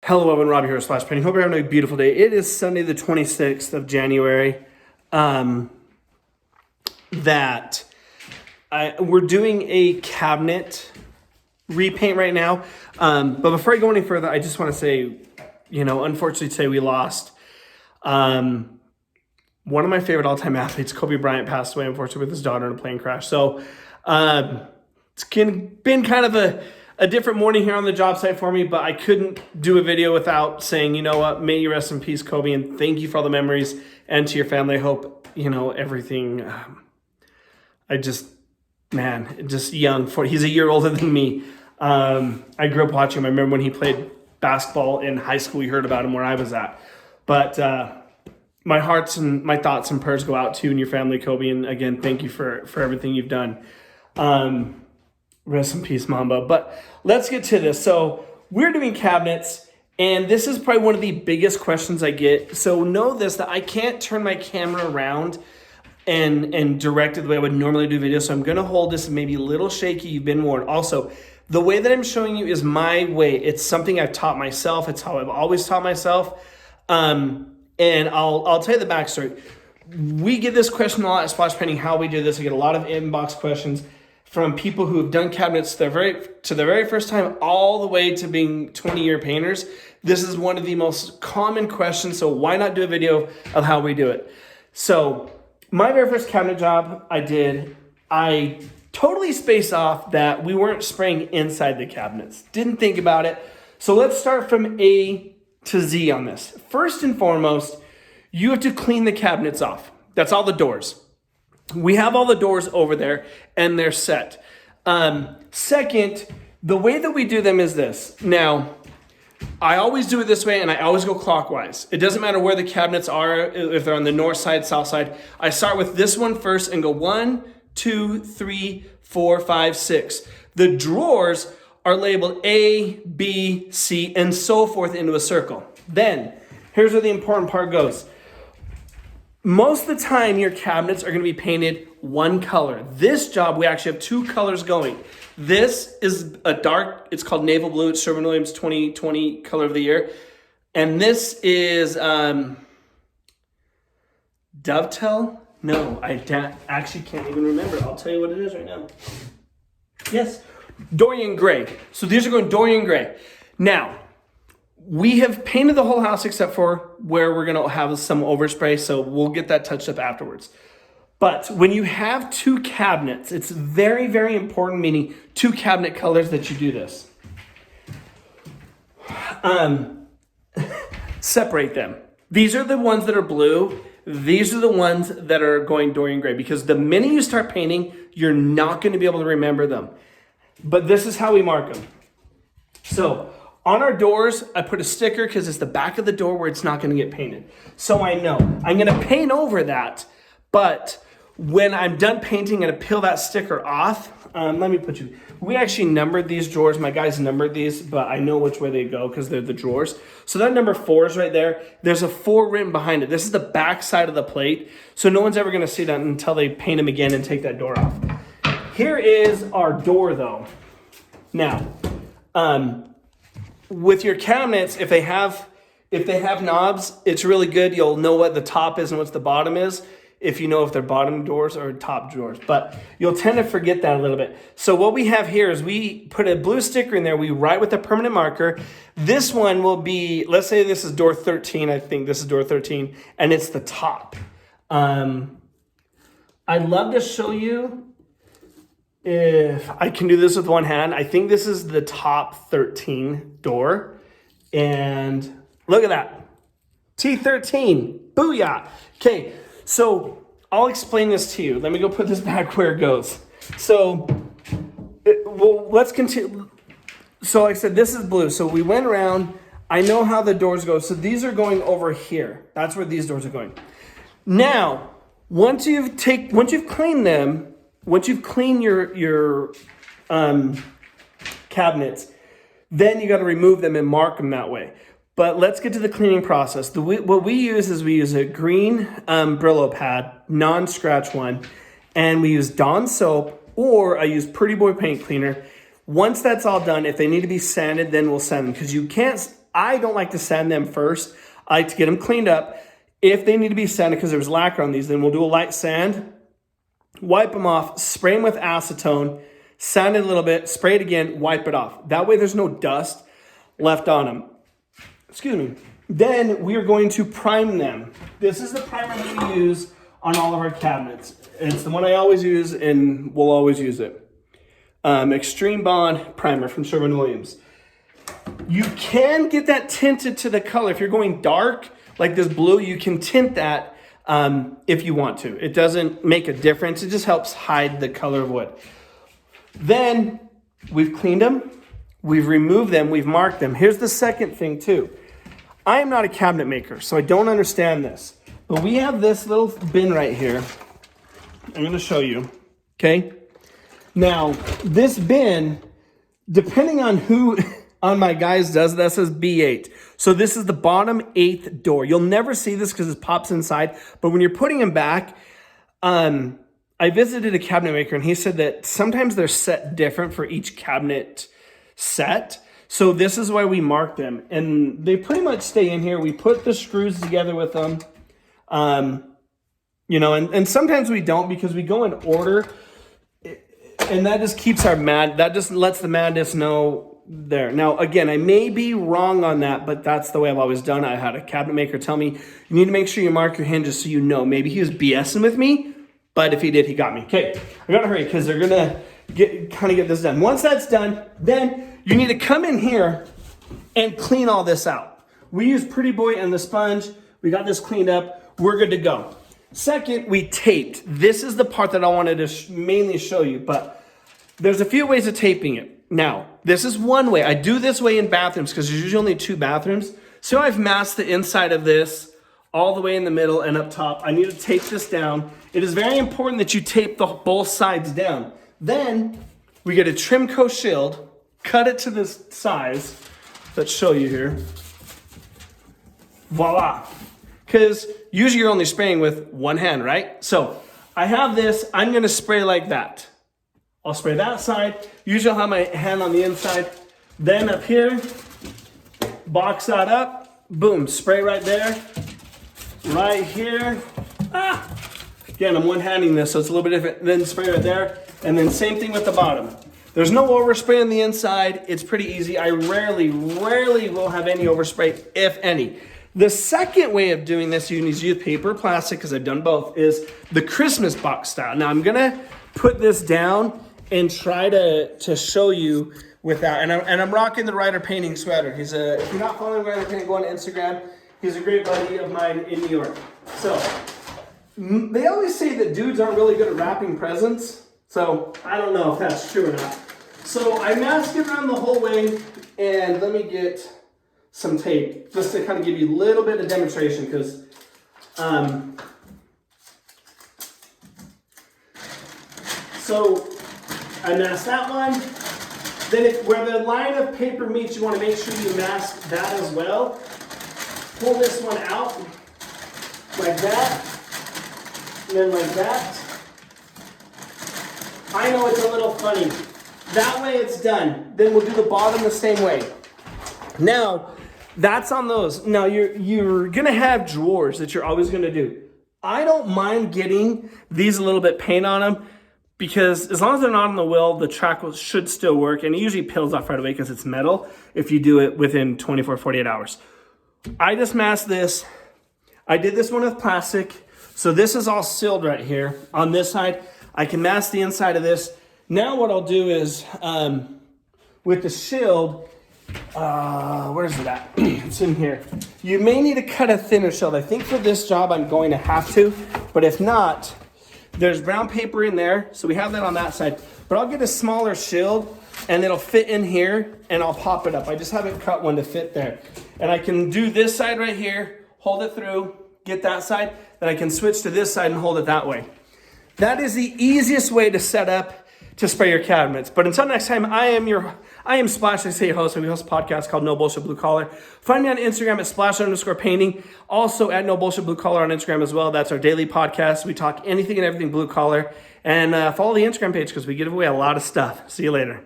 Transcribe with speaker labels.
Speaker 1: Hello, everyone. Robbie here with Splash Painting. Hope you're having a beautiful day. It is Sunday, the 26th of January. We're doing a cabinet repaint right now. But before I go any further, I just want to say, unfortunately today we lost one of my favorite all-time athletes. Kobe Bryant passed away, unfortunately, with his daughter in a plane crash. So it's been kind of a different morning here on the job site for me, but I couldn't do a video without saying, you know what, may you rest in peace, Kobe, and thank you for all the memories, and to your family. I hope, everything, just young, he's a year older than me. I grew up watching him. I remember when he played basketball in high school, we heard about him where I was at. But my hearts and my thoughts and prayers go out to you and your family, Kobe, and again, thank you for everything you've done. Rest in peace, Mamba. But let's get to this. So we're doing cabinets, and this is probably one of the biggest questions I get. So know this, that I can't turn my camera around and direct it the way I would normally do videos. So I'm going to hold this maybe a little shaky. You've been warned. Also, the way that I'm showing you is my way. It's something I've taught myself. It's how I've always taught myself. And I'll tell you the backstory. We get this question a lot at Splash Painting, how we do this. I get a lot of inbox questions from people who have done cabinets to the very first time, all the way to being 20-year painters. This is one of the most common questions, so why not do a video of how we do it? So my very first cabinet job I totally spaced off that we weren't spraying inside the cabinets. Didn't think about it. So let's start from A to Z on this. First and foremost, you have to clean the cabinets off. That's all the doors. We have all the doors over there and they're set. Second, the way that we do them is this. Now, I always do it this way and I always go clockwise. It doesn't matter where the cabinets are, if they're on the north side, south side. I start with this one first and go 1, 2, 3, 4, 5, 6. The drawers are labeled A, B, C, and so forth into a circle. Then, here's where the important part goes. Most of the time, your cabinets are going to be painted one color. This job, we actually have two colors going. This is a dark, it's called naval blue. It's Sherwin-Williams 2020 color of the year. And this is dovetail? No, I actually can't even remember. I'll tell you what it is right now. Yes, Dorian Gray. So these are going Dorian Gray. Now, we have painted the whole house except for where we're going to have some overspray, so we'll get that touched up afterwards. But when you have two cabinets, it's very, very important, meaning two cabinet colors, that you do this. Separate them. These are the ones that are blue. These are the ones that are going Dorian Gray, because the minute you start painting, you're not going to be able to remember them. But this is how we mark them. So on our doors, I put a sticker because it's the back of the door where it's not going to get painted. So I know I'm going to paint over that, but when I'm done painting, I'm going to peel that sticker off. We actually numbered these drawers. My guys numbered these, but I know which way they go because they're the drawers. So that number 4 is right there. There's a 4 written behind it. This is the back side of the plate. So no one's ever going to see that until they paint them again and take that door off. Here is our door though. Now, with your cabinets, if they have knobs, it's really good. You'll know what the top is and what the bottom is, if you know if they're bottom drawers or top drawers. But you'll tend to forget that a little bit. So what we have here is we put a blue sticker in there. We write with a permanent marker. This one will be, let's say this is door 13. I think this is door 13, and it's the top. I'd love to show you if I can do this with one hand. I think this is the top 13 door. And look at that. T13. Booyah. Okay, so I'll explain this to you. Let me go put this back where it goes. So, let's continue. So like I said, this is blue. So we went around. I know how the doors go. So these are going over here. That's where these doors are going. Now, once you've cleaned them, once you've cleaned your cabinets, then you got to remove them and mark them that way. But let's get to the cleaning process. What we use is a green Brillo pad, non-scratch one, and we use Dawn soap, or I use Pretty Boy paint cleaner. Once that's all done, if they need to be sanded, then we'll sand them, because you can't I don't like to sand them first. I like to get them cleaned up. If they need to be sanded because there was lacquer on these, then we'll do a light sand, wipe them off, spray them with acetone, sand it a little bit, spray it again, wipe it off. That way there's no dust left on them. Excuse me. Then we are going to prime them. This is the primer that we use on all of our cabinets. It's the one I always use and we'll always use it. Extreme Bond Primer from Sherwin-Williams. You can get that tinted to the color. If you're going dark, like this blue, you can tint that if you want to. It doesn't make a difference. It just helps hide the color of wood. Then we've cleaned them. We've removed them. We've marked them. Here's the second thing too. I am not a cabinet maker, so I don't understand this. But we have this little bin right here. I'm going to show you. Okay. Now, this bin, depending on who on my guys does, that says B8. So this is the bottom 8th door. You'll never see this because it pops inside. But when you're putting them back, I visited a cabinet maker and he said that sometimes they're set different for each cabinet set. So this is why we mark them. And they pretty much stay in here. We put the screws together with them. You know, and sometimes we don't because we go in order. And that just keeps that just lets the madness know there. Now, again, I may be wrong on that, but that's the way I've always done it. I had a cabinet maker tell me, you need to make sure you mark your hinges so you know. Maybe he was BSing with me, but if he did, he got me. Okay, I gotta hurry because they're gonna get this done. Once that's done, then you need to come in here and clean all this out. We use Pretty Boy and the sponge. We got this cleaned up. We're good to go. Second, we taped. This is the part that I wanted to mainly show you, but there's a few ways of taping it. Now, this is one way. I do this way in bathrooms because there's usually only 2 bathrooms. So I've masked the inside of this all the way in the middle and up top. I need to tape this down. It is very important that you tape both sides down. Then we get a Trimco shield, cut it to this size. Let's show you here. Voila. Because usually you're only spraying with one hand, right? So I have this, I'm gonna spray like that. I'll spray that side. Usually I'll have my hand on the inside. Then up here, box that up, boom, spray right there. Right here, Again, I'm one-handing this, so it's a little bit different. Then spray right there, and then same thing with the bottom. There's no overspray on the inside. It's pretty easy. I rarely will have any overspray, if any. The second way of doing this, you need to use paper or plastic, because I've done both, is the Christmas box style. Now I'm gonna put this down and try to show you with that. And I'm rocking the Ryder Painting sweater. If you're not following Ryder Painting, go on Instagram. He's a great buddy of mine in New York. So they always say that dudes aren't really good at wrapping presents. So I don't know if that's true or not. So I masked it around the whole way, and let me get some tape just to kind of give you a little bit of demonstration, because so I masked that one. Then where the line of paper meets, you want to make sure you mask that as well. Pull this one out like that, and then like that. I know it's a little funny. That way it's done. Then we'll do the bottom the same way. Now, that's on those. Now you're gonna have drawers that you're always gonna do. I don't mind getting these a little bit paint on them, because as long as they're not on the wheel, the track should still work, and it usually peels off right away because it's metal if you do it within 24, 48 hours. I just masked this. I did this one with plastic. So this is all sealed right here. On this side, I can mask the inside of this. Now what I'll do is, with the shield, where's it at? It's in here. You may need to cut a thinner shield. I think for this job, I'm going to have to, but if not, there's brown paper in there. So we have that on that side, but I'll get a smaller shield and it'll fit in here, and I'll pop it up. I just haven't cut one to fit there. And I can do this side right here, hold it through, get that side, then I can switch to this side and hold it that way. That is the easiest way to set up to spray your cabinets. But until next time, I am Splash, I say your host, and we host a podcast called No Bullshit Blue Collar. Find me on Instagram at _painting. Also at No Bullshit Blue Collar on Instagram as well. That's our daily podcast. We talk anything and everything blue collar. And follow the Instagram page because we give away a lot of stuff. See you later.